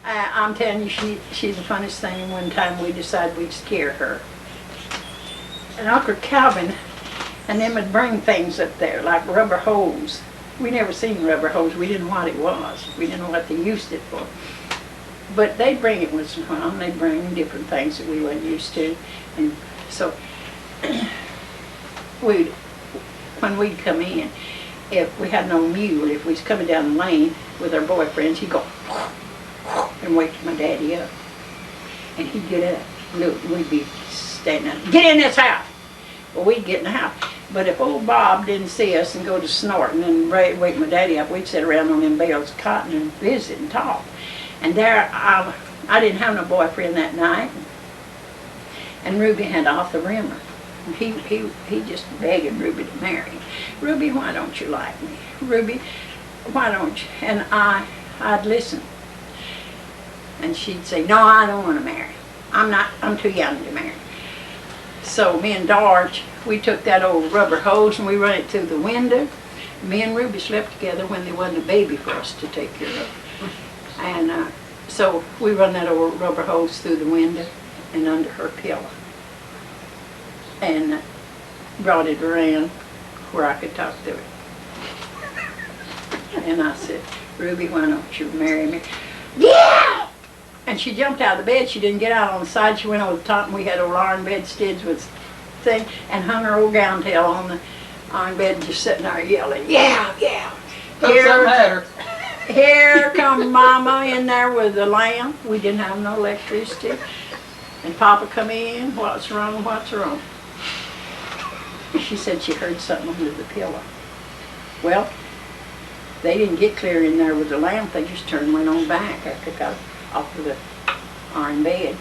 I'm telling you, she's the funniest thing. And one time we decided we'd scare her. And Uncle Calvin and them would bring things up there, like rubber hose. We never seen rubber hose. We didn't know what it was. We didn't know what they used it for. But they'd bring it once in a while, and they'd bring different things that we weren't used to. And so when we'd come in, if we had no mule, if we was coming down the lane with our boyfriends, he'd go and wake my daddy up. And he'd get up. Look, we'd be standing there, get in this house. Well, we'd get in the house. But if old Bob didn't see us and go to snorting and wake my daddy up, we'd sit around on them bales of cotton and visit and talk. And there, I didn't have no boyfriend that night. And Ruby had off the rimmer. He just begging Ruby to marry him. Ruby, why don't you like me? Ruby, why don't you? And I'd listen. And she'd say, no, I don't want to marry. I'm too young to marry. So me and Darge, we took that old rubber hose and we run it through the window. Me and Ruby slept together when there wasn't a baby for us to take care of. And so we run that old rubber hose through the window and under her pillow. And brought it around where I could talk to her. And I said, Ruby, why don't you marry me? Yeah! And she jumped out of the bed. She didn't get out on the side. She went over the top, and we had old iron bedsteads with thing, and hung her old gown tail on the iron bed and just sitting there yelling, yeah, yeah. Doesn't matter. Here come Mama in there with the lamp. We didn't have no electricity. And Papa come in, what's wrong, what's wrong? She said she heard something under the pillow. Well, they didn't get clear in there with the lamp. They just turned and went on back after it got off of the iron bed.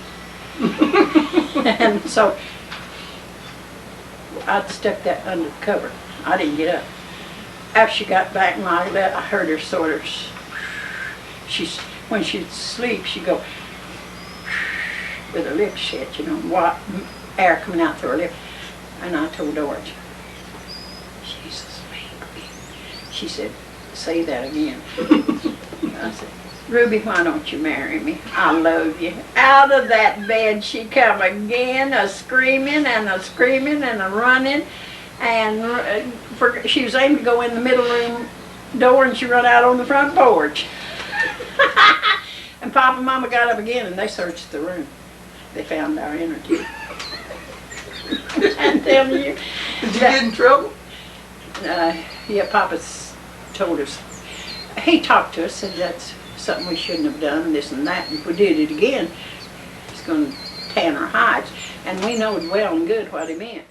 And so I stuck that under the cover. I didn't get up. After she got back and I heard her sort of, when she'd sleep, she'd go with her lips shut, you know, air coming out through her lip. And I told George, she's asleep. She said, say that again. I said, Ruby, why don't you marry me? I love you. Out of that bed she come again, a-screaming and a-screaming and a-running. And she was aiming to go in the middle room door and she run out on the front porch. And Papa and Mama got up again and they searched the room. They found our inner tube. I'm telling you. Did you get in trouble? Yeah, Papa told us. He talked to us, said that's something we shouldn't have done, this and that. And if we did it again, it's going to tan our hides. And we knowed well and good what he meant.